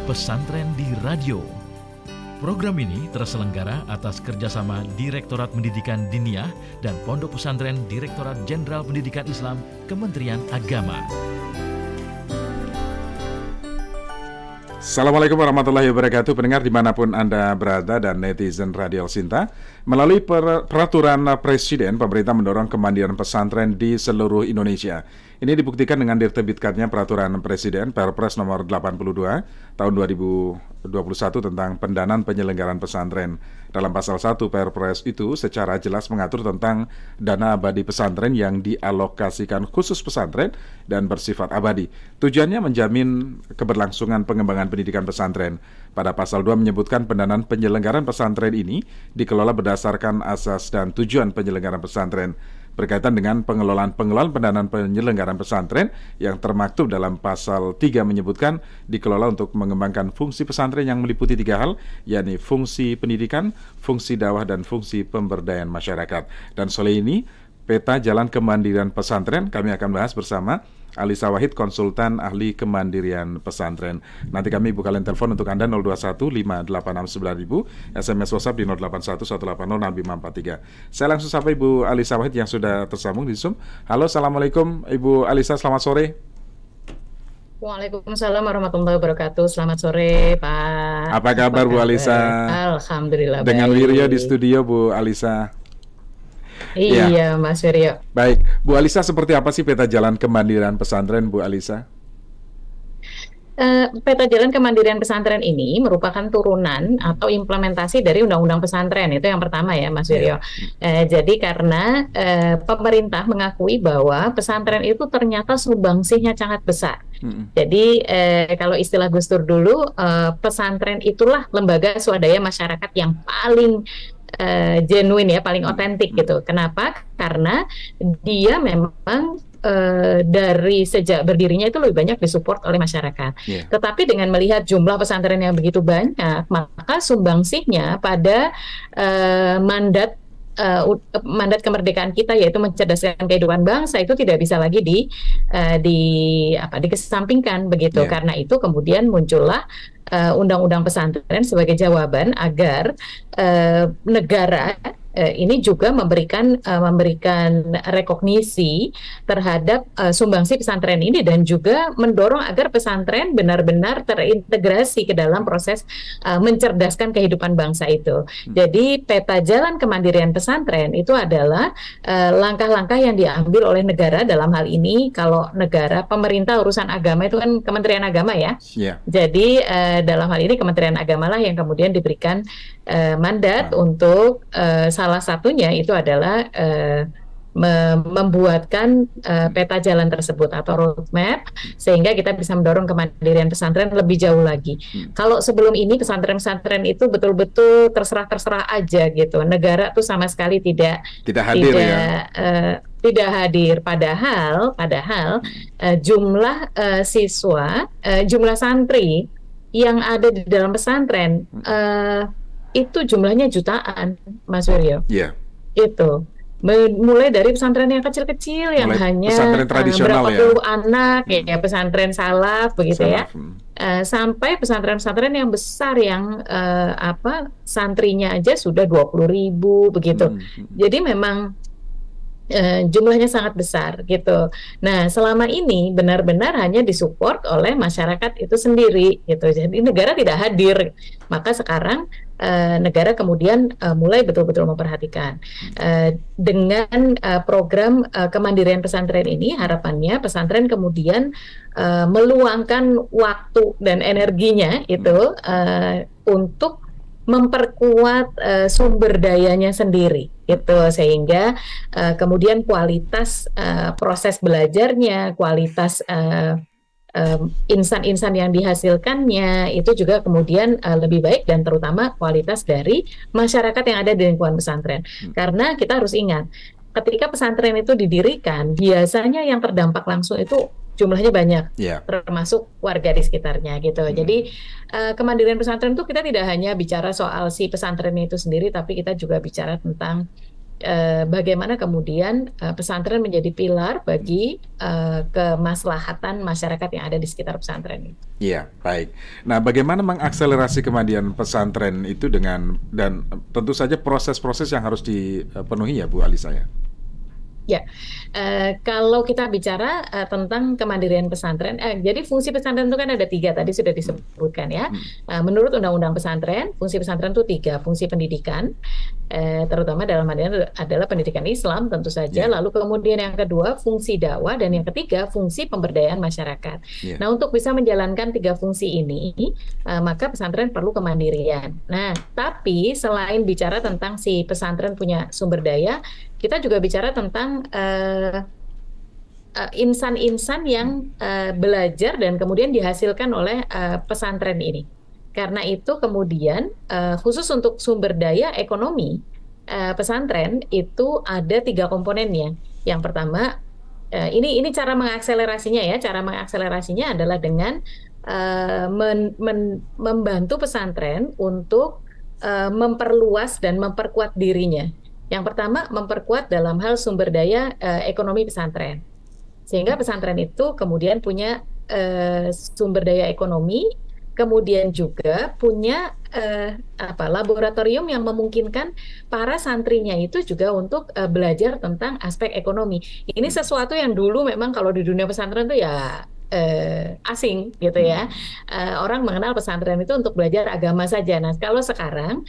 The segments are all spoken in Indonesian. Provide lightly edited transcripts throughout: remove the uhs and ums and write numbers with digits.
Pesantren di Radio. Program ini terselenggara atas kerjasama Direktorat Pendidikan Diniyah dan Pondok Pesantren Direktorat Jenderal Pendidikan Islam Kementerian Agama. Assalamualaikum warahmatullahi wabarakatuh. Pendengar dimanapun Anda berada dan netizen Radio Sinta, melalui peraturan Presiden, pemerintah mendorong kemandirian pesantren di seluruh Indonesia. Ini dibuktikan dengan diterbitkannya peraturan Presiden Perpres nomor 82 tahun 2021 tentang pendanaan penyelenggaraan pesantren. Dalam pasal 1 Perpres itu secara jelas mengatur tentang dana abadi pesantren yang dialokasikan khusus pesantren dan bersifat abadi. Tujuannya menjamin keberlangsungan pengembangan pendidikan pesantren. Pada pasal 2 menyebutkan pendanaan penyelenggaraan pesantren ini dikelola berdasarkan asas dan tujuan penyelenggaraan pesantren. Berkaitan dengan pengelolaan pendanaan penyelenggaraan pesantren yang termaktub dalam pasal 3 menyebutkan dikelola untuk mengembangkan fungsi pesantren yang meliputi 3 hal, yakni fungsi pendidikan, fungsi dakwah, dan fungsi pemberdayaan masyarakat. Dan sore ini, peta jalan kemandirian pesantren kami akan bahas bersama Alisa Wahid, konsultan ahli kemandirian pesantren. Nanti kami buka line telepon untuk Anda 021-586-9000, SMS WhatsApp di 081-180-6543. Saya langsung sapa Ibu Alisa Wahid yang sudah tersambung di Zoom. Halo, Assalamualaikum Ibu Alisa, selamat sore. Waalaikumsalam warahmatullahi wabarakatuh. Selamat sore, Pak. Apa kabar Bu Alisa? Alhamdulillah dengan baik. Wiryo di studio, Bu Alisa. Iya, Ya. Mas Wiryo. Baik, Bu Alisa, seperti apa sih peta jalan kemandirian pesantren, Bu Alisa? Peta jalan kemandirian pesantren ini merupakan turunan atau implementasi dari Undang-Undang Pesantren. Itu yang pertama ya, Mas Wiryo. Jadi karena pemerintah mengakui bahwa pesantren itu ternyata sumbangsinya sangat besar. Jadi kalau istilah Gus Dur dulu, pesantren itulah lembaga swadaya masyarakat yang paling genuine ya, paling otentik gitu. Kenapa? Karena dia memang dari sejak berdirinya itu lebih banyak disupport oleh masyarakat. Tetapi dengan melihat jumlah pesantren yang begitu banyak, maka sumbangsihnya pada mandat kemerdekaan kita, yaitu mencerdaskan kehidupan bangsa, itu tidak bisa lagi dikesampingkan begitu. Karena itu kemudian muncullah Undang-Undang Pesantren sebagai jawaban agar negara ini juga memberikan rekognisi terhadap sumbangsi pesantren ini, dan juga mendorong agar pesantren benar-benar terintegrasi ke dalam proses mencerdaskan kehidupan bangsa itu. Jadi peta jalan kemandirian pesantren itu adalah langkah-langkah yang diambil oleh negara. Dalam hal ini kalau negara, pemerintah urusan agama itu kan Kementerian Agama ya. Jadi dalam hal ini Kementerian Agama lah yang kemudian diberikan mandat untuk salah satunya itu adalah membuatkan peta jalan tersebut atau roadmap, sehingga kita bisa mendorong kemandirian pesantren lebih jauh lagi. Kalau sebelum ini pesantren-pesantren itu betul-betul terserah aja gitu, negara tuh sama sekali tidak hadir tidak hadir. Padahal jumlah siswa, jumlah santri yang ada di dalam pesantren itu jumlahnya jutaan, Mas Wiryo. Itu mulai dari pesantren yang kecil-kecil yang hanya berapa puluh anak, ya pesantren salaf begitu ya, sampai pesantren-pesantren yang besar yang santrinya aja sudah 20.000 begitu. Jadi memang jumlahnya sangat besar gitu. Nah, selama ini benar-benar hanya disupport oleh masyarakat itu sendiri gitu. Jadi negara tidak hadir. Maka sekarang negara kemudian mulai betul-betul memperhatikan. Dengan program kemandirian pesantren ini, harapannya pesantren kemudian meluangkan waktu dan energinya itu untuk memperkuat sumber dayanya sendiri gitu, sehingga kemudian kualitas proses belajarnya, kualitas insan-insan yang dihasilkannya itu juga kemudian lebih baik, dan terutama kualitas dari masyarakat yang ada di lingkungan pesantren. Karena kita harus ingat, ketika pesantren itu didirikan, biasanya yang terdampak langsung itu jumlahnya banyak, termasuk warga di sekitarnya gitu. Jadi kemandirian pesantren itu kita tidak hanya bicara soal si pesantren itu sendiri, tapi kita juga bicara tentang bagaimana kemudian pesantren menjadi pilar bagi kemaslahatan masyarakat yang ada di sekitar pesantren itu. Iya, baik. Nah, bagaimana mengakselerasi kemandirian pesantren itu dan tentu saja proses-proses yang harus dipenuhi ya Bu Alisa ya? Ya, kalau kita bicara tentang kemandirian pesantren, jadi fungsi pesantren itu kan ada 3 tadi sudah disebutkan ya. Menurut Undang-Undang Pesantren, fungsi pesantren itu 3, fungsi pendidikan, terutama dalam hal ini adalah pendidikan Islam tentu saja. Lalu kemudian yang kedua fungsi dakwah dan yang ketiga fungsi pemberdayaan masyarakat. Nah, untuk bisa menjalankan 3 fungsi ini, maka pesantren perlu kemandirian. Nah, tapi selain bicara tentang si pesantren punya sumber daya, kita juga bicara tentang insan-insan yang belajar dan kemudian dihasilkan oleh pesantren ini. Karena itu kemudian khusus untuk sumber daya ekonomi pesantren itu ada 3 komponennya. Yang pertama, ini cara mengakselerasinya ya. Cara mengakselerasinya adalah dengan membantu pesantren untuk memperluas dan memperkuat dirinya. Yang pertama, memperkuat dalam hal sumber daya ekonomi pesantren. Sehingga pesantren itu kemudian punya sumber daya ekonomi, kemudian juga punya laboratorium yang memungkinkan para santrinya itu juga untuk belajar tentang aspek ekonomi. Ini sesuatu yang dulu memang kalau di dunia pesantren itu ya asing gitu ya. Orang mengenal pesantren itu untuk belajar agama saja. Nah, kalau sekarang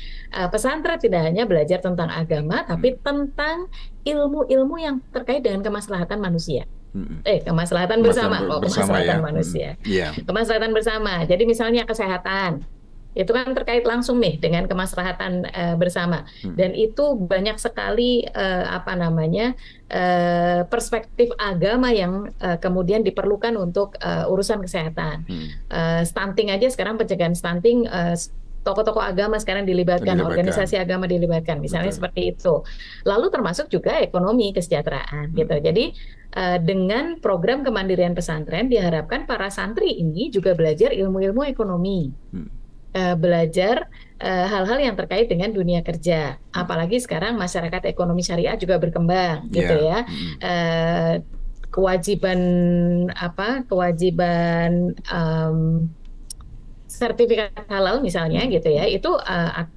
pesantren tidak hanya belajar tentang agama, tapi tentang ilmu-ilmu yang terkait dengan kemaslahatan manusia. Kemaslahatan bersama, kemaslahatan manusia. Kemaslahatan bersama. Jadi misalnya kesehatan. Itu kan terkait langsung nih dengan kemaslahatan bersama, dan itu banyak sekali perspektif agama yang kemudian diperlukan untuk urusan kesehatan. Stunting aja sekarang, pencegahan stunting, tokoh-tokoh agama sekarang dilibatkan, organisasi agama dilibatkan, misalnya seperti itu. Lalu termasuk juga ekonomi kesejahteraan gitu. Jadi dengan program kemandirian pesantren diharapkan para santri ini juga belajar ilmu-ilmu ekonomi. Belajar hal-hal yang terkait dengan dunia kerja, apalagi sekarang masyarakat ekonomi syariah juga berkembang, gitu ya. Kewajiban sertifikat halal misalnya, gitu ya, itu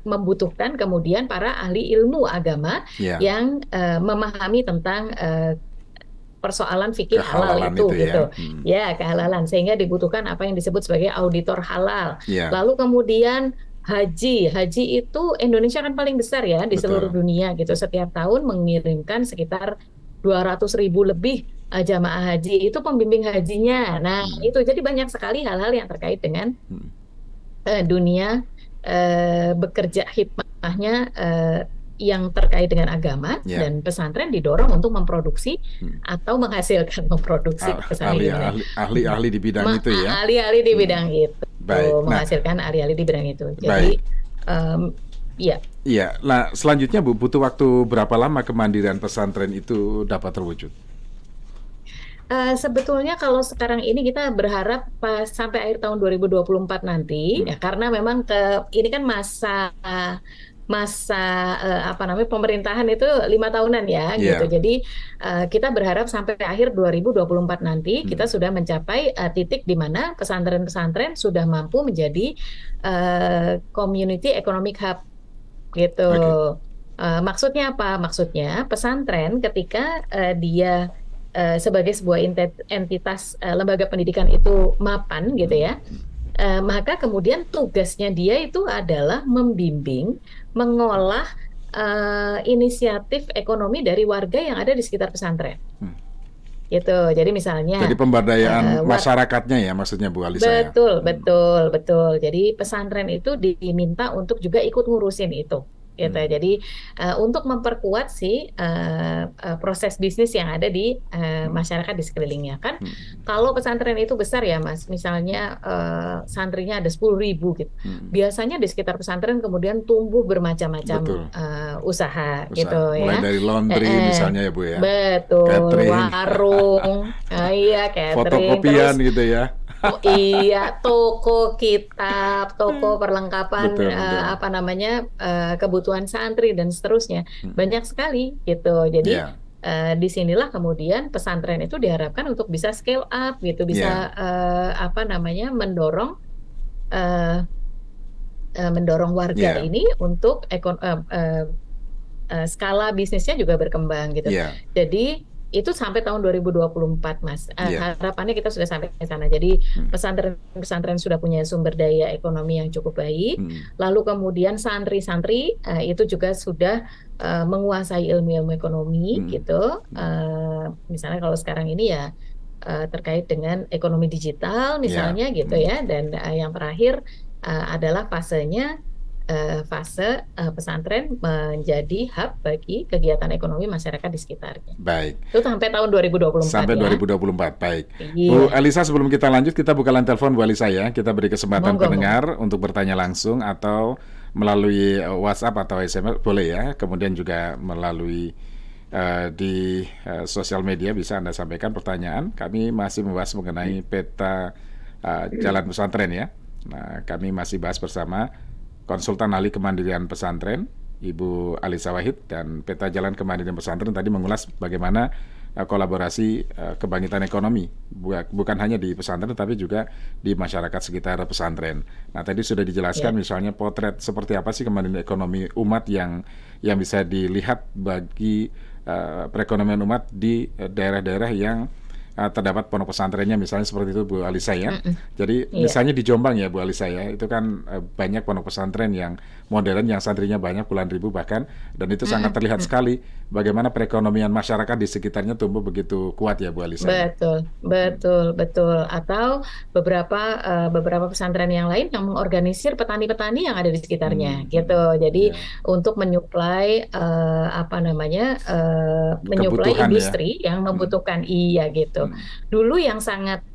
membutuhkan kemudian para ahli ilmu agama yang memahami tentang persoalan fikih halal itu gitu ya, kehalalan, sehingga dibutuhkan apa yang disebut sebagai auditor halal. Lalu kemudian haji itu Indonesia kan paling besar ya di seluruh dunia gitu, setiap tahun mengirimkan sekitar 200.000 lebih jamaah haji, itu pembimbing hajinya. Nah itu jadi banyak sekali hal-hal yang terkait dengan dunia bekerja hikmahnya yang terkait dengan agama, dan pesantren didorong untuk memproduksi atau menghasilkan memproduksi ahli-ahli di bidang itu ya. Ahli-ahli di bidang itu. Menghasilkan ahli-ahli di bidang itu. Jadi Iya. Nah, selanjutnya Bu, butuh waktu berapa lama kemandirian pesantren itu dapat terwujud? Sebetulnya kalau sekarang ini kita berharap sampai akhir tahun 2024 nanti, ya, karena memang ini kan masa pemerintahan itu 5 tahunan ya, gitu. Jadi kita berharap sampai akhir 2024 nanti kita sudah mencapai titik di mana pesantren-pesantren sudah mampu menjadi community economic hub, gitu. Maksudnya apa? Maksudnya pesantren ketika dia sebagai sebuah entitas lembaga pendidikan itu mapan, gitu ya. Maka kemudian tugasnya dia itu adalah membimbing, mengolah inisiatif ekonomi dari warga yang ada di sekitar pesantren. Gitu. Jadi misalnya pemberdayaan masyarakatnya ya, maksudnya Bu Alisa. Betul. Jadi pesantren itu diminta untuk juga ikut ngurusin itu. Gitu. Jadi untuk memperkuat proses bisnis yang ada di masyarakat di sekelilingnya kan. Kalau pesantren itu besar ya Mas, misalnya santrinya ada 10.000 gitu. Biasanya di sekitar pesantren kemudian tumbuh bermacam-macam usaha gitu. Mulai dari laundry misalnya ya Bu ya. Betul. Catering. Warung, Iya, catering. Fotokopian Terus gitu ya. oh iya, toko kitab, toko perlengkapan Betul, betul. apa namanya kebutuhan santri dan seterusnya. Hmm. Banyak sekali gitu. Jadi Ya, disinilah kemudian pesantren itu diharapkan untuk bisa scale up gitu, ya, bisa apa namanya eh, mendorong warga ya, ini untuk skala bisnisnya juga berkembang gitu. ya, Jadi itu sampai tahun 2024, Mas. ya. Harapannya kita sudah sampai ke sana. Jadi Hmm. pesantren-pesantren sudah punya sumber daya ekonomi yang cukup baik. Hmm. Lalu kemudian santri-santri itu juga sudah menguasai ilmu-ilmu ekonomi Hmm. gitu. Misalnya kalau sekarang ini ya terkait dengan ekonomi digital Ya. misalnya gitu Hmm. ya. Dan yang terakhir adalah fasenya fase pesantren menjadi hub bagi kegiatan ekonomi masyarakat di sekitarnya. Baik. Itu sampai tahun 2024 Sampai ya. 2024. Baik. Bu Iya, Alisa, sebelum kita lanjut, kita buka line telepon Bu Alisa ya. Kita beri kesempatan monggo. pendengar untuk bertanya langsung atau melalui WhatsApp atau SMS boleh ya. Kemudian juga melalui di sosial media bisa Anda sampaikan pertanyaan. Kami masih membahas mengenai peta jalan pesantren ya. Nah, kami masih bahas bersama konsultan ahli kemandirian pesantren Ibu Alisa Wahid, dan peta jalan kemandirian pesantren tadi mengulas bagaimana kolaborasi kebangkitan ekonomi bukan hanya di pesantren tapi juga di masyarakat sekitar pesantren. Nah, tadi sudah dijelaskan misalnya potret seperti apa sih kemandirian ekonomi umat yang bisa dilihat bagi perekonomian umat di daerah-daerah yang terdapat pondok pesantrennya, misalnya seperti itu Bu Alisa ya. Jadi misalnya di Jombang ya Bu Alisa ya, itu kan banyak pondok pesantren yang modern, yang santrinya banyak puluhan ribu bahkan, dan itu sangat terlihat sekali bagaimana perekonomian masyarakat di sekitarnya tumbuh begitu kuat ya Bu Alisa. Betul, betul, betul. Atau beberapa pesantren yang lain yang mengorganisir petani-petani yang ada di sekitarnya, gitu. Jadi untuk menyuplai apa namanya, menyuplai Kebutuhan industri yang membutuhkan gitu. Dulu yang sangat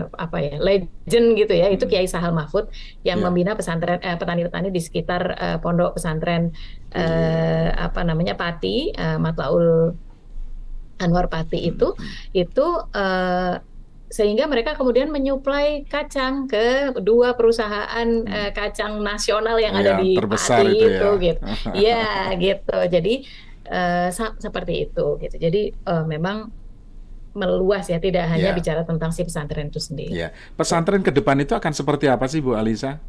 apa ya, legend gitu ya, itu Kiai Sahal Mahfud yang membina pesantren petani-petani di sekitar pondok pesantren apa namanya Pati, Matlaul Anwar Pati itu sehingga mereka kemudian menyuplai kacang ke dua perusahaan kacang nasional yang ada di terbesar Pati itu gitu. ya. Ya gitu. Jadi seperti itu gitu. Jadi memang meluas ya, tidak hanya bicara tentang si pesantren itu sendiri. Ya. Pesantren ke depan itu akan seperti apa sih Bu Alisa?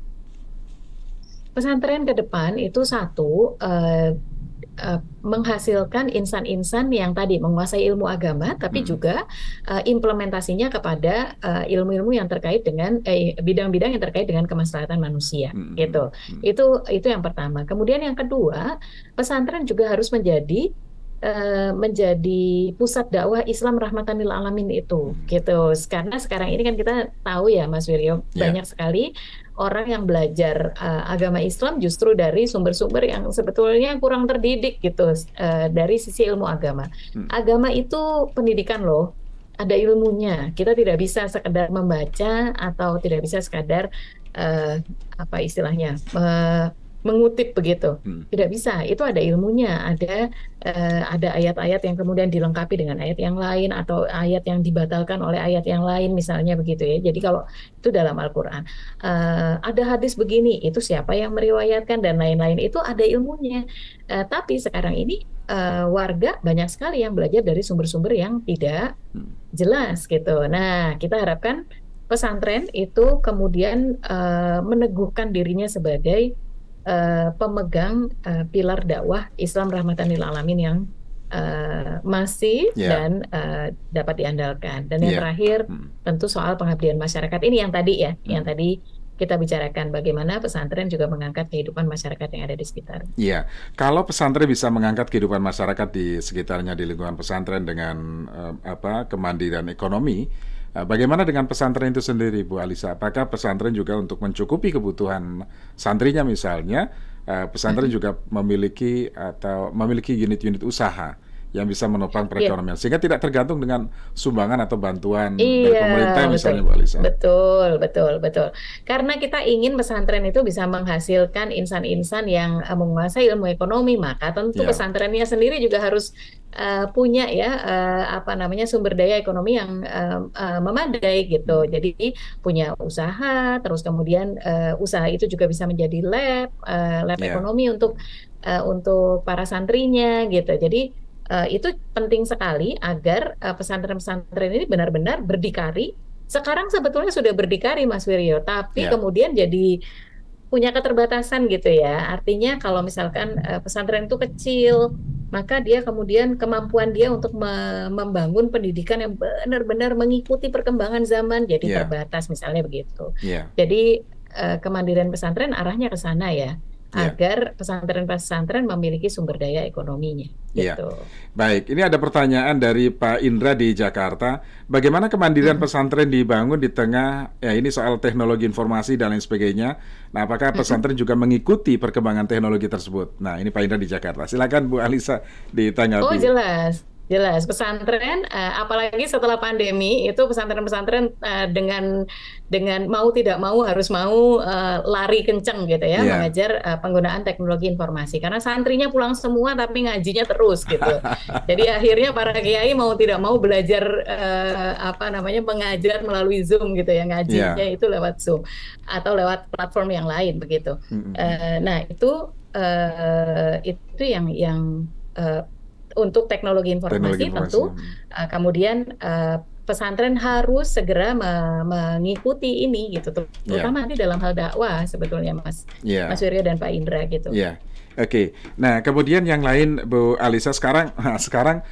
Pesantren ke depan itu satu menghasilkan insan-insan yang tadi menguasai ilmu agama, tapi juga implementasinya kepada ilmu-ilmu yang terkait dengan bidang-bidang yang terkait dengan kemaslahatan manusia, gitu. Itu yang pertama. Kemudian yang kedua, pesantren juga harus menjadi pusat dakwah Islam rahmatan lil alamin itu, gitu. Karena sekarang ini kan kita tahu ya Mas Wiryo, banyak sekali orang yang belajar agama Islam justru dari sumber-sumber yang sebetulnya kurang terdidik gitu, dari sisi ilmu agama. Agama itu pendidikan loh, ada ilmunya. Kita tidak bisa sekedar membaca atau tidak bisa sekadar apa istilahnya mengutip begitu, tidak bisa. Itu ada ilmunya, ada ayat-ayat yang kemudian dilengkapi dengan ayat yang lain atau ayat yang dibatalkan oleh ayat yang lain, misalnya begitu ya. Jadi kalau itu dalam Al-Quran ada hadis begini, itu siapa yang meriwayatkan dan lain-lain, itu ada ilmunya. Tapi sekarang ini warga banyak sekali yang belajar dari sumber-sumber yang tidak jelas gitu. Nah, kita harapkan pesantren itu kemudian meneguhkan dirinya sebagai pemegang pilar dakwah Islam rahmatan lil alamin yang masih dan dapat diandalkan. Dan yang terakhir tentu soal pengabdian masyarakat ini yang tadi ya, yang tadi kita bicarakan bagaimana pesantren juga mengangkat kehidupan masyarakat yang ada di sekitar. Iya, kalau pesantren bisa mengangkat kehidupan masyarakat di sekitarnya, di lingkungan pesantren dengan kemandirian ekonomi, bagaimana dengan pesantren itu sendiri, Bu Alisa? Apakah pesantren juga untuk mencukupi kebutuhan santrinya misalnya, pesantren juga memiliki unit-unit usaha yang bisa menopang perekonomian, sehingga tidak tergantung dengan sumbangan atau bantuan dari pemerintah misalnya, Bu Alisa? Betul. Karena kita ingin pesantren itu bisa menghasilkan insan-insan yang menguasai ilmu ekonomi, maka tentu pesantrennya sendiri juga harus punya ya apa namanya sumber daya ekonomi yang memadai gitu. Jadi punya usaha, terus kemudian usaha itu juga bisa menjadi lab Ya. ekonomi untuk para santrinya gitu. Jadi itu penting sekali agar pesantren-pesantren ini benar-benar berdikari. Sekarang sebetulnya sudah berdikari Mas Wiryo, tapi Ya. kemudian jadi punya keterbatasan gitu ya. Artinya kalau misalkan pesantren itu kecil, maka dia kemudian kemampuan dia untuk membangun pendidikan yang benar-benar mengikuti perkembangan zaman jadi Ya. terbatas misalnya begitu. Ya. Jadi kemandirian pesantren arahnya ke sana ya, Ya. agar pesantren-pesantren memiliki sumber daya ekonominya Ya. gitu. Baik, ini ada pertanyaan dari Pak Indra di Jakarta. Bagaimana kemandirian pesantren dibangun di tengah, ya ini soal teknologi informasi dan lain sebagainya. Nah, apakah pesantren juga mengikuti perkembangan teknologi tersebut? Nah, ini Pak Indra di Jakarta. Silakan Bu Alisa ditanggapi. Oh jelas, jelas pesantren, apalagi setelah pandemi itu pesantren-pesantren dengan mau tidak mau harus mau lari kenceng gitu ya, Iya. mengajar penggunaan teknologi informasi karena santrinya pulang semua tapi ngajinya terus gitu. Jadi akhirnya para kiai mau tidak mau belajar apa namanya mengajar melalui Zoom gitu ya, ngajinya Iya. itu lewat Zoom atau lewat platform yang lain begitu. Nah itu yang untuk teknologi informasi tentu kemudian pesantren harus segera mengikuti ini gitu, terutama nanti dalam hal dakwah sebetulnya Mas Wiryo dan Pak Indra gitu. Iya, oke. Nah kemudian yang lain Bu Alisa, sekarang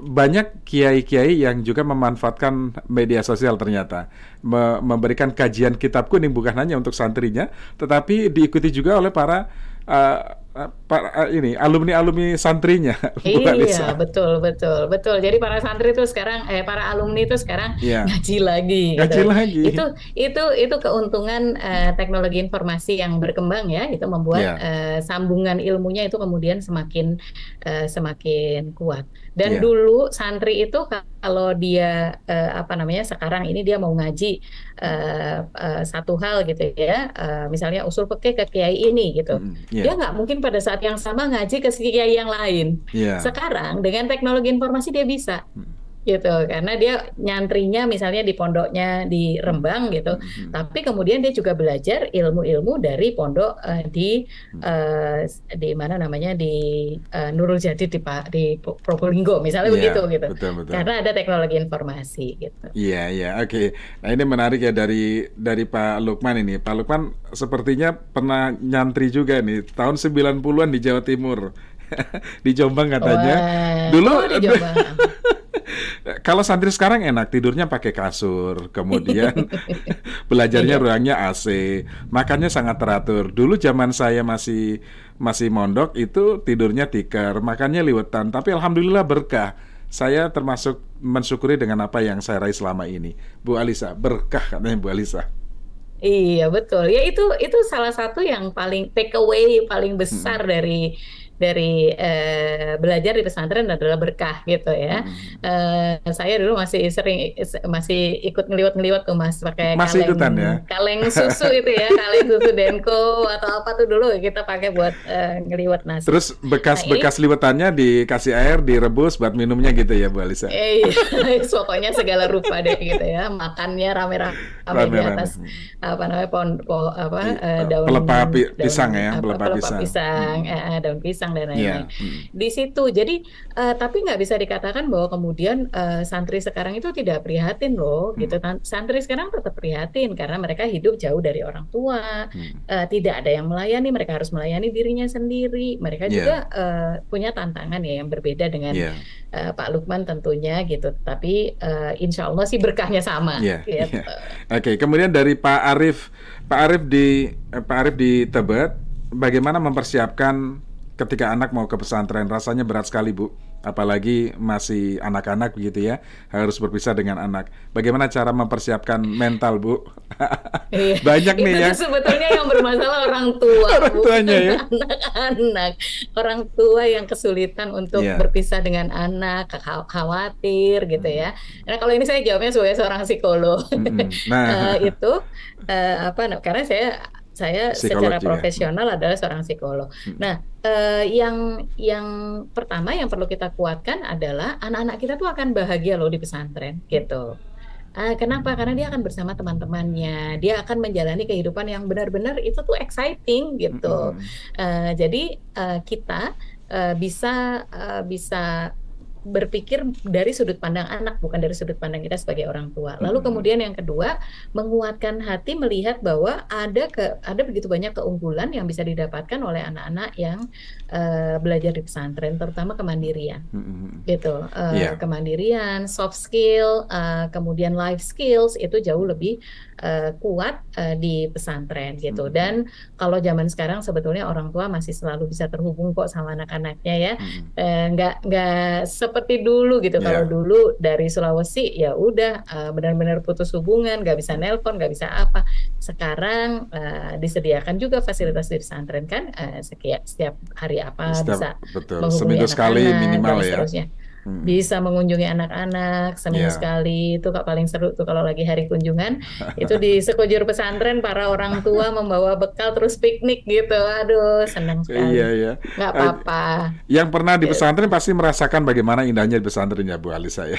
banyak kiai-kiai yang juga memanfaatkan media sosial ternyata memberikan kajian kitab kuning bukan hanya untuk santrinya, tetapi diikuti juga oleh para alumni santrinya. Iya, betul. Jadi para santri itu sekarang, para alumni itu sekarang ngaji lagi. Ngaji gitu. lagi. Itu keuntungan teknologi informasi yang berkembang ya. Itu membuat sambungan ilmunya itu kemudian semakin kuat. Dan dulu santri itu kalau dia sekarang ini dia mau ngaji satu hal gitu ya, misalnya usul fikih ke kiai ini gitu. Dia nggak mungkin pada saat yang sama ngaji ke kiai yang lain. Sekarang dengan teknologi informasi dia bisa gitu, karena dia nyantrinya misalnya di pondoknya di Rembang gitu, tapi kemudian dia juga belajar ilmu-ilmu dari pondok di mana namanya di Nurul Jadid di Probolinggo misalnya begitu gitu. Betul. Karena ada teknologi informasi gitu. Iya, oke. Nah ini menarik ya dari Pak Lukman ini. Pak Lukman sepertinya pernah nyantri juga nih tahun 90-an di Jawa Timur. Di Jombang katanya. Dulu di Jombang. Kalau santri sekarang enak, tidurnya pakai kasur, kemudian belajarnya ruangnya AC, makannya sangat teratur. Dulu zaman saya masih mondok itu tidurnya tikar, makannya liwetan, tapi alhamdulillah berkah. Saya termasuk mensyukuri dengan apa yang saya raih selama ini. Bu Alisa, berkah katanya Bu Alisa. Iya betul. Ya itu salah satu yang paling take away paling besar dari belajar di pesantren adalah berkah gitu ya. Saya dulu masih ikut ngeliwat tuh Mas, pakai kaleng susu itu ya, kaleng susu Denko atau apa tuh dulu kita pakai buat ngeliwat nasi. Terus bekas liwetannya dikasih air, direbus buat minumnya gitu ya Bu Alisa. Pokoknya segala rupa deh gitu ya, makannya rame-rame di atas daun pelepah pisang ya, pelepah pisang, daun pisang dan lain-lain. Di situ jadi tapi nggak bisa dikatakan bahwa kemudian santri sekarang itu tidak prihatin loh gitu. Santri sekarang tetap prihatin karena mereka hidup jauh dari orang tua, tidak ada yang melayani, mereka harus melayani dirinya sendiri. Mereka juga punya tantangan ya yang berbeda dengan Pak Lukman tentunya gitu, tapi insya Allah sih berkahnya sama. Gitu. Oke, kemudian dari Pak Arif di Tebet, bagaimana mempersiapkan ketika anak mau ke pesantren? Rasanya berat sekali Bu, apalagi masih anak-anak begitu ya, harus berpisah dengan anak. Bagaimana cara mempersiapkan mental Bu? Banyak nih ya. Itu sebetulnya yang bermasalah orang tua, orang tuanya ya. Anak-anak, orang tua yang kesulitan untuk berpisah dengan anak, khawatir gitu ya. Nah kalau ini saya jawabnya sebagai seorang psikolog. Itu karena saya saya Psikolog secara juga. profesional adalah seorang psikolog. Nah, yang pertama yang perlu kita kuatkan adalah anak-anak kita tuh akan bahagia loh di pesantren gitu. Kenapa? Karena dia akan bersama teman-temannya, dia akan menjalani kehidupan yang benar-benar itu tuh exciting gitu. Jadi kita bisa berpikir dari sudut pandang anak, bukan dari sudut pandang kita sebagai orang tua. Lalu kemudian yang kedua, menguatkan hati melihat bahwa ada begitu banyak keunggulan yang bisa didapatkan oleh anak-anak yang belajar di pesantren, terutama kemandirian. Gitu, kemandirian, soft skill, kemudian life skills itu jauh lebih kuat di pesantren gitu. Dan kalau zaman sekarang sebetulnya orang tua masih selalu bisa terhubung kok sama anak-anaknya ya, nggak seperti dulu gitu. Kalau dulu dari Sulawesi ya udah benar-benar putus hubungan, nggak bisa nelpon, nggak bisa apa. Sekarang disediakan juga fasilitas di pesantren kan, setiap hari apa bisa menghubungi seminggu sekali anak-anak minimal dan ya. seterusnya. Bisa mengunjungi anak-anak seminggu sekali, itu Kak paling seru tuh kalau lagi hari kunjungan. Itu di sekujur pesantren para orang tua membawa bekal terus piknik gitu. Aduh, senang sekali. Iya. Nggak apa-apa. Yang pernah di pesantren pasti merasakan bagaimana indahnya di pesantren ya Bu Alisa ya.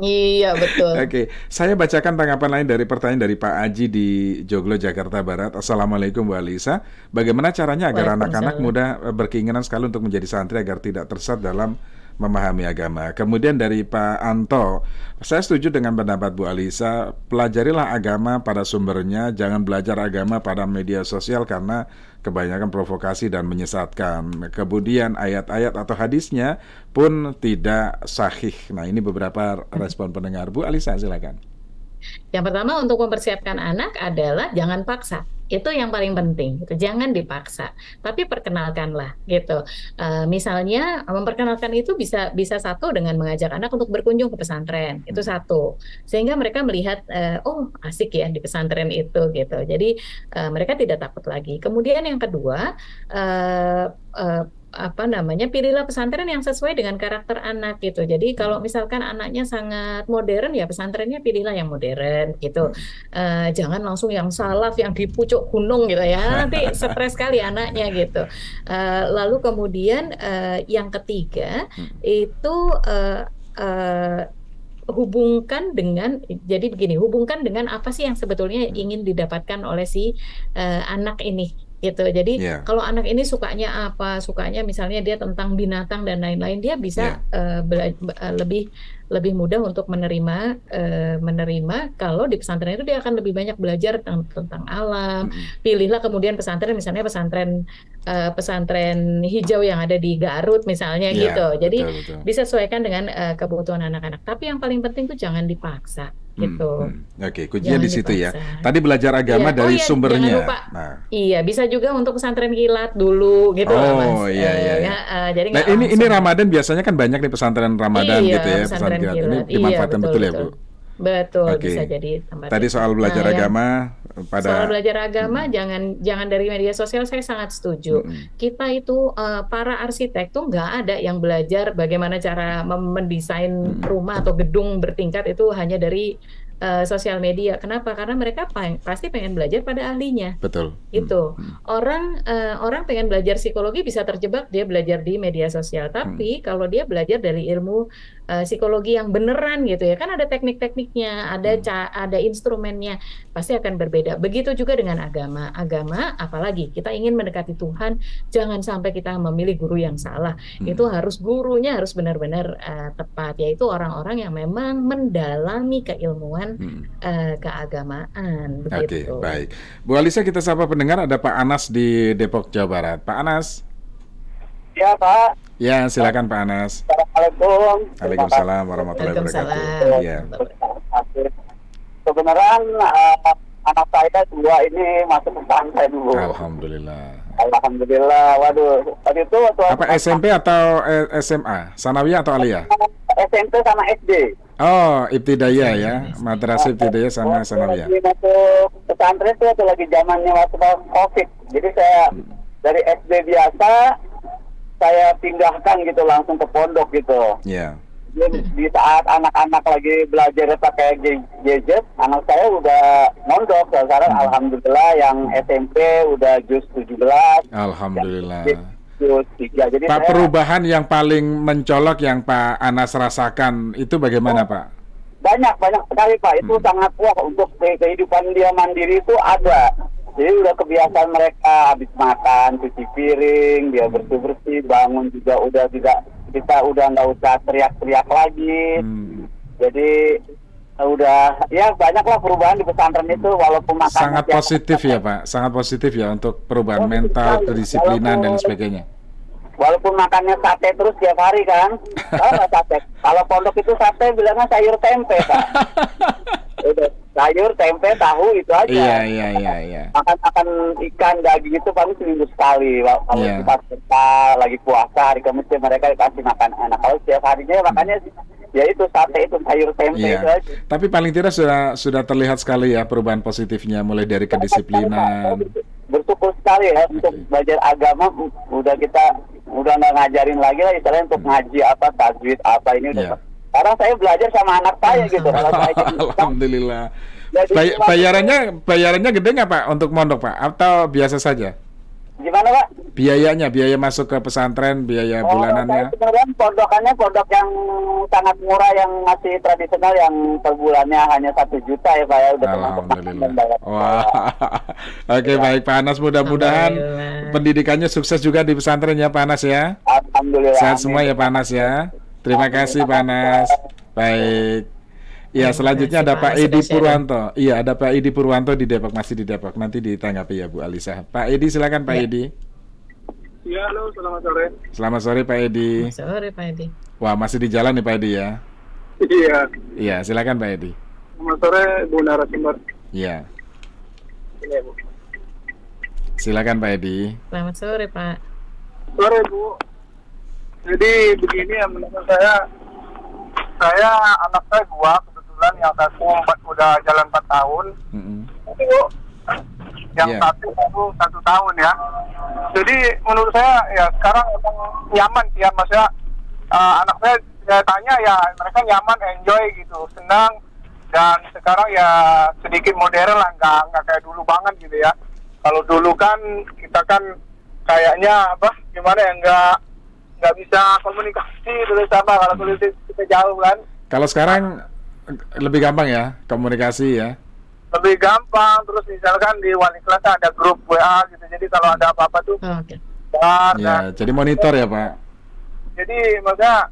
Iya, betul. Oke, saya bacakan tanggapan lain dari pertanyaan dari Pak Aji di Joglo, Jakarta Barat. Assalamualaikum Bu Alisa. Bagaimana caranya agar anak-anak muda berkeinginan sekali untuk menjadi santri agar tidak tersesat dalam memahami agama. Kemudian dari Pak Anto, saya setuju dengan pendapat Bu Alisa, pelajarilah agama pada sumbernya, jangan belajar agama pada media sosial karena kebanyakan provokasi dan menyesatkan. Kemudian ayat-ayat atau hadisnya pun tidak sahih. Nah, ini beberapa respon pendengar. Bu Alisa, silakan. Yang pertama untuk mempersiapkan anak adalah jangan paksa. Itu yang paling penting, gitu. Jangan dipaksa, tapi perkenalkanlah, gitu. Misalnya memperkenalkan itu bisa satu dengan mengajak anak untuk berkunjung ke pesantren, itu satu, sehingga mereka melihat, oh asik ya di pesantren itu, gitu. Jadi mereka tidak takut lagi. Kemudian yang kedua, pilihlah pesantren yang sesuai dengan karakter anak gitu. Jadi kalau misalkan anaknya sangat modern ya pesantrennya pilihlah yang modern gitu. Jangan langsung yang salaf yang di pucuk gunung gitu ya. Nanti stres sekali anaknya gitu. Lalu kemudian yang ketiga itu hubungkan dengan apa sih yang sebetulnya ingin didapatkan oleh si anak ini gitu. Jadi kalau anak ini sukanya apa, sukanya misalnya dia tentang binatang dan lain-lain, dia bisa lebih mudah untuk menerima kalau di pesantren itu dia akan lebih banyak belajar tentang alam. Pilihlah kemudian pesantren misalnya pesantren hijau yang ada di Garut misalnya gitu. Jadi betul. Disesuaikan dengan kebutuhan anak-anak. Tapi yang paling penting tuh jangan dipaksa gitu. Oke, kuncinya di situ ya. Tadi belajar agama dari sumbernya. Jangan lupa. Iya, bisa juga untuk pesantren kilat dulu gitu Mas. Iya. Jadi ini Ramadan biasanya kan banyak nih pesantren Ramadan gitu ya, pesantren kilat. Ini dimanfaatkan betul ya, Bu. Betul, bisa jadi tempat. Tadi soal belajar agama soal belajar agama jangan dari media sosial, saya sangat setuju. Kita itu para arsitek tuh nggak ada yang belajar bagaimana cara mendesain rumah atau gedung bertingkat itu hanya dari sosial media. Kenapa? Karena mereka pasti pengen belajar pada ahlinya. Betul. Itu orang pengen belajar psikologi bisa terjebak dia belajar di media sosial. Tapi kalau dia belajar dari ilmu psikologi yang beneran gitu ya, kan ada teknik-tekniknya, ada instrumennya, pasti akan berbeda. Begitu juga dengan agama. Agama, apalagi kita ingin mendekati Tuhan, jangan sampai kita memilih guru yang salah. Itu gurunya harus benar-benar tepat, yaitu orang-orang yang memang mendalami keilmuan keagamaan. Begitu. Oke, baik. Bu Alisa, kita sapa pendengar, ada Pak Anas di Depok, Jawa Barat. Pak Anas. Ya, Pak. Ya, silakan Pak Anas. Assalamualaikum. Waalaikumsalam warahmatullahi wabarakatuh. Ya. Sebenarnya anak saya dua ini masuk pesantren dulu. Alhamdulillah. Waduh, tadi itu apa SMP atau SMA? Sanawiyah atau Aliyah? SMP sama SD. Oh, Ibtidaiyah ya, Madrasah Ibtidaiyah sama Sanawiyah. Masuk pesantren itu waktu lagi zamannya waktu COVID. Jadi saya dari SD biasa saya pindahkan gitu langsung ke pondok gitu. Iya. Di saat anak-anak lagi belajar pakai gadget, anak saya udah mondok. Sekarang alhamdulillah yang SMP udah juz 17. Alhamdulillah. Juz 3. Jadi Pak, perubahan yang paling mencolok yang Pak Anas rasakan itu bagaimana, Pak? Banyak sekali, Pak. Itu sangat puas untuk kehidupan dia mandiri itu ada. Jadi udah kebiasaan mereka habis makan, cuci piring, dia bersih-bersih, bangun juga udah tidak, kita udah nggak usah teriak-teriak lagi. Jadi udah ya banyaklah perubahan di pesantren itu, walaupun makan Sangat positif ya, Pak. Sangat positif ya untuk perubahan mental, kedisiplinan dan sebagainya. Walaupun makannya sate terus tiap hari kan. Kalau nggak sate, kalau pondok itu sate bilangnya sayur tempe, Pak. Udah sayur, tempe, tahu itu aja. Iya. Makan ikan, daging itu paling seminggu sekali. Kalau kita lagi puasa, hari Kamis mereka dikasih makan enak. Kalau setiap harinya makannya ya itu sate, itu sayur, tempe itu aja. Tapi paling tidak sudah terlihat sekali ya perubahan positifnya, mulai dari kedisiplinan. Bersyukur sekali ya untuk belajar agama. Udah nggak ngajarin lagi lah istilahnya untuk ngaji apa, tajwid apa, ini udah. Sekarang saya belajar sama anak saya gitu. Kalau saya Alhamdulillah. Bayarannya gede nggak, Pak, untuk mondok, Pak? Atau biasa saja? Gimana, Pak? Biaya masuk ke pesantren, biaya bulanannya? Kemudian pondok yang sangat murah, yang masih tradisional, yang per bulannya hanya 1 juta ya, Pak ya. Udah Alhamdulillah. Wah. Oke, baik Pak Anas, mudah-mudahan pendidikannya sukses juga di pesantren ya, Pak Anas ya. Alhamdulillah. Sehat semua ya, Pak Anas ya. Terima kasih, Pak Anas. Baik. Ya, selanjutnya ada Pak Edi Purwanto. Iya, ada Pak Edi Purwanto di Depok, masih di Depok. Nanti ditanggapi ya, Bu Alisa. Pak Edi, silakan Pak Edi. Ya, halo, selamat sore. Selamat sore, Pak Edi. Selamat sore, Pak Edi. Wah, masih di jalan nih, Pak Edi ya. Iya. Iya, silakan Pak Edi. Selamat sore, Bu narasumber. Iya. Iya, Bu. Silakan Pak Edi. Selamat sore, Pak. Sore, Bu. Jadi begini ya, menurut saya anak saya 2 kebetulan, yang satu udah jalan 4 tahun. Itu Bu, yang satu baru 1 tahun ya. Jadi menurut saya ya sekarang emang nyaman sih ya, maksudnya anak saya tanya ya mereka nyaman, enjoy gitu, senang. Dan sekarang ya sedikit modern lah, nggak kayak dulu banget gitu ya. Kalau dulu kan kita kan kayaknya gimana ya, nggak bisa komunikasi terus sama kalau kita jauh kan. Kalau sekarang lebih gampang ya komunikasi ya. Lebih gampang, terus misalkan di wali kelas ada grup WA gitu, jadi kalau ada apa-apa tuh jadi monitor ya, Pak. Jadi maksudnya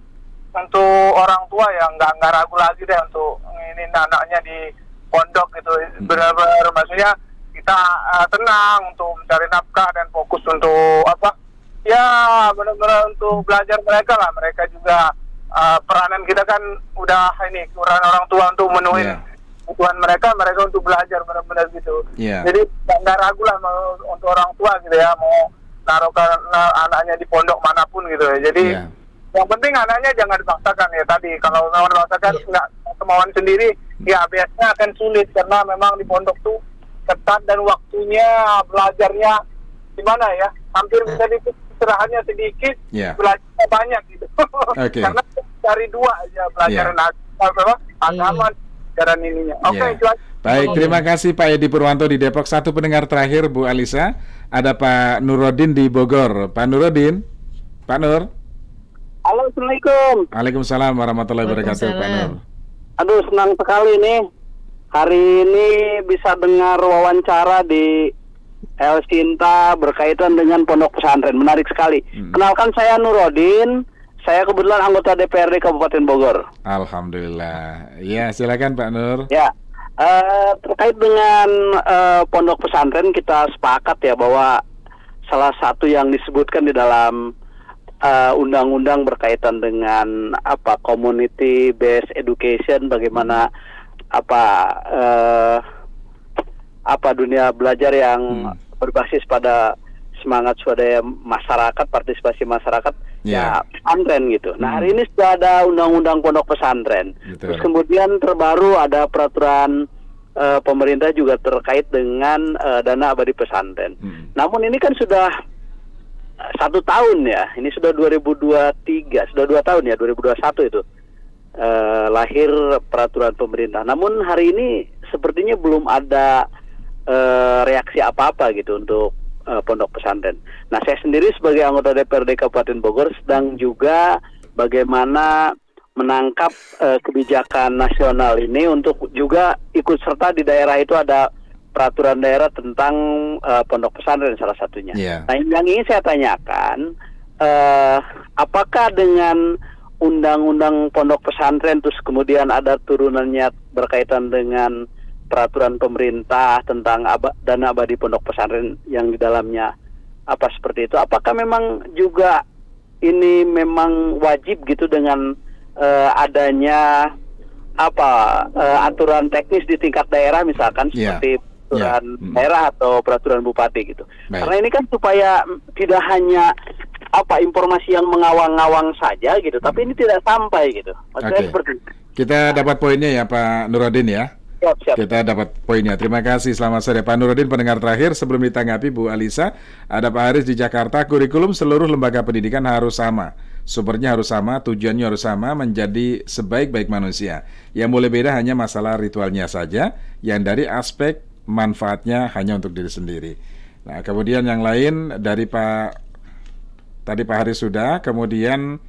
untuk orang tua ya nggak ragu lagi deh untuk ini anaknya di pondok gitu. Benar-benar maksudnya kita tenang untuk mencari nafkah dan fokus untuk ya benar-benar untuk belajar mereka lah. Mereka juga peranan kita kan udah kurang orang tua untuk memenuhi kebutuhan mereka untuk belajar benar-benar gitu. Jadi nggak ragu lah untuk orang tua gitu ya, mau naruh anaknya di pondok manapun gitu ya. Jadi yang penting anaknya jangan dipaksakan ya tadi. Kalau mau dipaksakan nggak kemauan sendiri, ya biasanya akan sulit karena memang di pondok tuh ketat dan waktunya belajarnya gimana ya, hampir bisa istirahatnya sedikit, belajarnya banyak gitu. Karena dari 2 aja pelajaran agama. Baik, terima kasih Pak Edi Purwanto di Depok. Satu pendengar terakhir, Bu Alisa, ada Pak Nurodin di Bogor. Pak Nurodin, Pak Nur. Halo, Assalamualaikum. Waalaikumsalam warahmatullahi wabarakatuh, Pak Nur. Aduh, senang sekali nih hari ini bisa dengar wawancara di El Sinta berkaitan dengan pondok pesantren. Menarik sekali. Kenalkan, saya Nurodin. Saya kebetulan anggota DPRD Kabupaten Bogor. Alhamdulillah. Ya, silakan Pak Nur. Ya, terkait dengan pondok pesantren, kita sepakat ya bahwa salah satu yang disebutkan di dalam undang-undang berkaitan dengan community based education, bagaimana dunia belajar yang berbasis pada semangat swadaya masyarakat, partisipasi masyarakat, ya pesantren gitu. Nah, hari ini sudah ada undang-undang pondok pesantren. Terus kemudian terbaru ada peraturan pemerintah juga terkait dengan dana abadi pesantren. Namun ini kan sudah 1 tahun ya. Ini sudah 2023, sudah 2 tahun ya, 2021 itu. lahir peraturan pemerintah. Namun hari ini sepertinya belum ada reaksi apa-apa gitu untuk pondok pesantren. Nah, saya sendiri sebagai anggota DPRD Kabupaten Bogor sedang juga bagaimana menangkap kebijakan nasional ini untuk juga ikut serta di daerah itu ada peraturan daerah tentang pondok pesantren salah satunya. Yeah. Nah, yang ingin saya tanyakan, apakah dengan undang-undang pondok pesantren terus kemudian ada turunannya berkaitan dengan peraturan pemerintah tentang dana abadi pondok pesantren yang di dalamnya apa seperti itu, apakah memang juga ini memang wajib gitu dengan adanya aturan teknis di tingkat daerah misalkan seperti peraturan daerah atau peraturan bupati gitu. Baik. Karena ini kan supaya tidak hanya informasi yang mengawang-awang saja gitu, tapi ini tidak sampai gitu. Maksudnya seperti itu. Kita dapat poinnya ya Pak Nuruddin ya. Siap. Kita dapat poinnya. Terima kasih. Selamat sore Pak Nuruddin. Pendengar terakhir sebelum ditanggapi Bu Alisa, ada Pak Haris di Jakarta. Kurikulum seluruh lembaga pendidikan harus sama. Sumbernya harus sama, tujuannya harus sama, menjadi sebaik-baik manusia. Yang boleh beda hanya masalah ritualnya saja, yang dari aspek manfaatnya hanya untuk diri sendiri. Nah, kemudian yang lain dari Tadi Pak Haris sudah, kemudian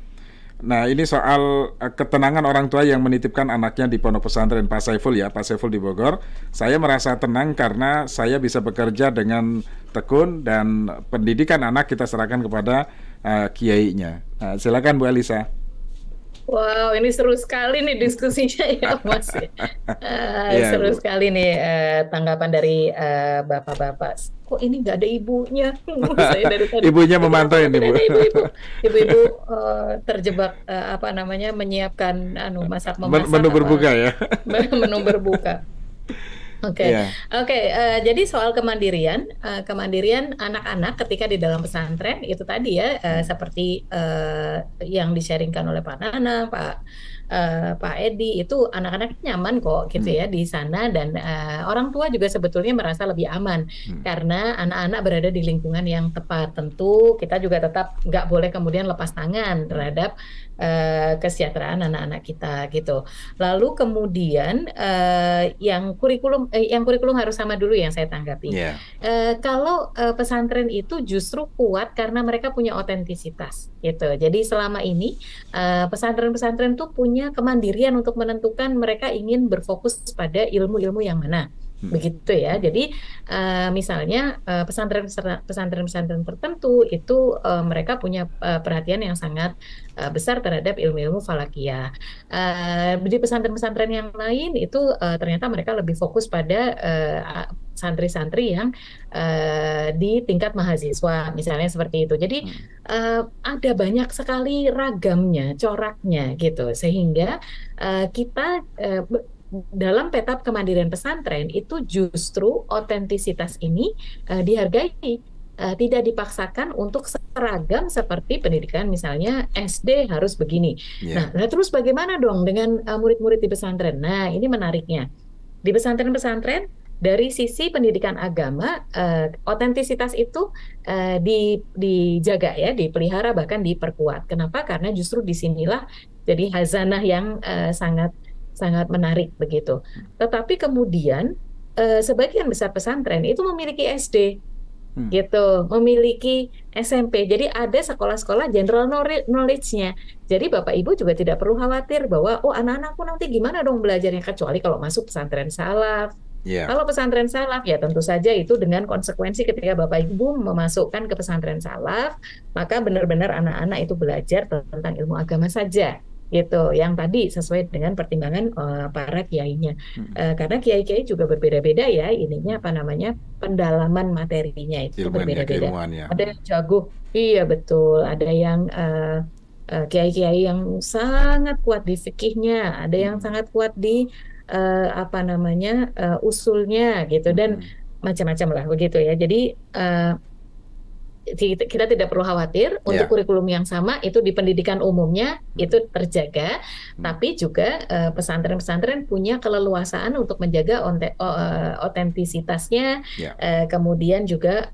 ini soal ketenangan orang tua yang menitipkan anaknya di pondok pesantren. Pak Saiful ya, Pak Saiful di Bogor. Saya merasa tenang karena saya bisa bekerja dengan tekun dan pendidikan anak kita serahkan kepada kiainya. Nah, silakan Bu Alisa. Wow, ini seru sekali nih diskusinya ya Mas. Seru sekali nih tanggapan dari bapak-bapak. Kok ini nggak ada ibunya? Saya dari tadi. Ibunya memantau ini Bu. Ibu-ibu terjebak menyiapkan memasak menu berbuka ya. Menu berbuka. Oke. Jadi soal kemandirian anak-anak ketika di dalam pesantren itu tadi ya seperti yang di-sharingkan oleh Pak Nana, Pak Edi, itu anak-anak nyaman kok gitu ya di sana, dan orang tua juga sebetulnya merasa lebih aman karena anak-anak berada di lingkungan yang tepat. Tentu kita juga tetap nggak boleh kemudian lepas tangan terhadap kesejahteraan anak-anak kita gitu. Lalu kemudian yang kurikulum harus sama dulu yang saya tanggapi. Kalau pesantren itu justru kuat karena mereka punya otentisitas gitu. Jadi selama ini pesantren-pesantren tuh punya kemandirian untuk menentukan mereka ingin berfokus pada ilmu-ilmu yang mana. Begitu ya. Jadi misalnya pesantren-pesantren tertentu itu mereka punya perhatian yang sangat besar terhadap ilmu-ilmu falakiyah. Di pesantren-pesantren yang lain itu ternyata mereka lebih fokus pada santri-santri yang di tingkat mahasiswa, misalnya seperti itu. Jadi ada banyak sekali ragamnya, coraknya gitu, sehingga kita dalam peta kemandirian pesantren itu justru otentisitas ini dihargai. Tidak dipaksakan untuk seragam seperti pendidikan misalnya SD harus begini. Nah, terus bagaimana dong dengan murid-murid di pesantren? Nah, ini menariknya. Di pesantren-pesantren dari sisi pendidikan agama, otentisitas itu dijaga ya, dipelihara bahkan diperkuat. Kenapa? Karena justru disinilah jadi hazanah yang sangat menarik begitu. Tetapi kemudian sebagian besar pesantren itu memiliki SD. Gitu, memiliki SMP. Jadi ada sekolah-sekolah general knowledge-nya. Jadi Bapak Ibu juga tidak perlu khawatir bahwa anak-anakku nanti gimana dong belajarnya, kecuali kalau masuk pesantren salaf. Kalau pesantren salaf ya tentu saja itu dengan konsekuensi ketika Bapak Ibu memasukkan ke pesantren salaf, maka benar-benar anak-anak itu belajar tentang ilmu agama saja. Gitu, yang tadi sesuai dengan pertimbangan para kiainya. Karena kiai-kiai juga berbeda-beda ya, pendalaman materinya itu berbeda-beda. Ada yang jago, iya betul. Ada yang kiai-kiai yang sangat kuat di fikihnya, ada yang sangat kuat di usulnya gitu, dan macam-macam lah begitu ya. Jadi kita tidak perlu khawatir untuk kurikulum yang sama itu di pendidikan umumnya itu terjaga, tapi juga pesantren-pesantren punya keleluasaan untuk menjaga otentisitasnya, kemudian juga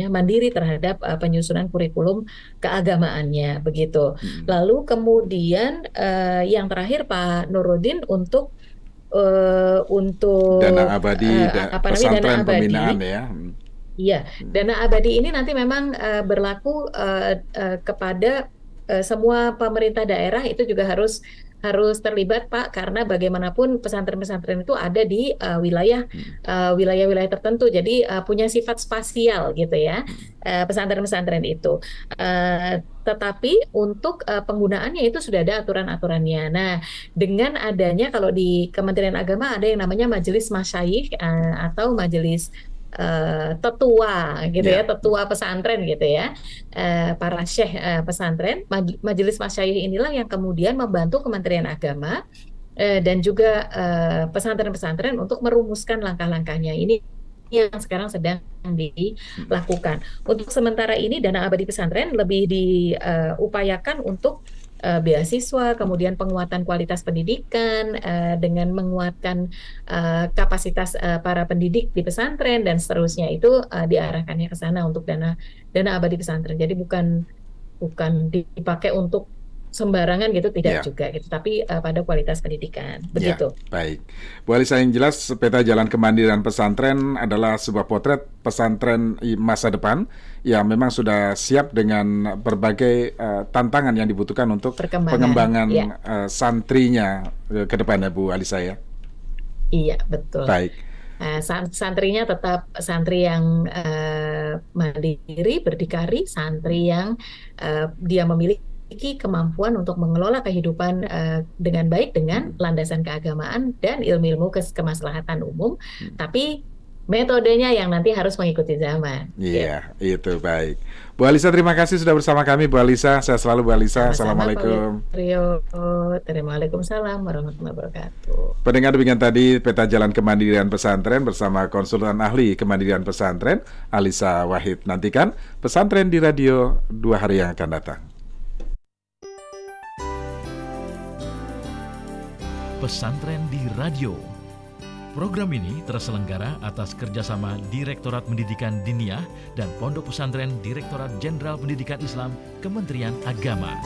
mandiri terhadap penyusunan kurikulum keagamaannya begitu. Lalu kemudian yang terakhir Pak Nurudin untuk dana abadi, pesantren pembinaan ya. Iya, dana abadi ini nanti memang berlaku kepada semua pemerintah daerah, itu juga harus terlibat Pak, karena bagaimanapun pesantren-pesantren itu ada di wilayah-wilayah tertentu, jadi punya sifat spasial gitu ya, pesantren-pesantren itu. Tetapi untuk penggunaannya itu sudah ada aturan-aturannya. Nah, dengan adanya kalau di Kementerian Agama ada yang namanya Majelis Masyayikh atau Majelis tetua gitu ya, tetua pesantren gitu ya, para syekh pesantren. Majelis Masyayikh inilah yang kemudian membantu Kementerian Agama dan juga pesantren-pesantren untuk merumuskan langkah-langkahnya. Ini yang sekarang sedang dilakukan. Untuk sementara ini dana abadi pesantren lebih diupayakan untuk beasiswa, kemudian penguatan kualitas pendidikan dengan menguatkan kapasitas para pendidik di pesantren dan seterusnya, itu diarahkannya ke sana untuk dana abadi pesantren. Jadi bukan dipakai untuk sembarangan gitu, tidak juga gitu, tapi pada kualitas pendidikan begitu. Baik, Bu Alisa, yang jelas peta jalan kemandirian pesantren adalah sebuah potret pesantren masa depan yang memang sudah siap dengan berbagai tantangan yang dibutuhkan untuk pengembangan santrinya ke depannya, Bu Alisa ya. Iya, betul. Baik. Santrinya tetap santri yang mandiri, berdikari, santri yang dia memiliki kemampuan untuk mengelola kehidupan dengan baik dengan landasan keagamaan dan ilmu-ilmu kemaslahatan umum, tapi metodenya yang nanti harus mengikuti zaman. Iya, itu baik. Bu Alisa, terima kasih sudah bersama kami, Bu Alisa. Sehat selalu, Bu Alisa. Assalamualaikum. Waalaikumsalam warahmatullahi wabarakatuh. Pendengar, demikian tadi peta jalan kemandirian pesantren bersama konsultan ahli kemandirian pesantren, Alisa Wahid. Nantikan Pesantren di Radio 2 hari yang akan datang. Pesantren di Radio. Program ini terselenggara atas kerjasama Direktorat Pendidikan Diniyah dan Pondok Pesantren Direktorat Jenderal Pendidikan Islam Kementerian Agama.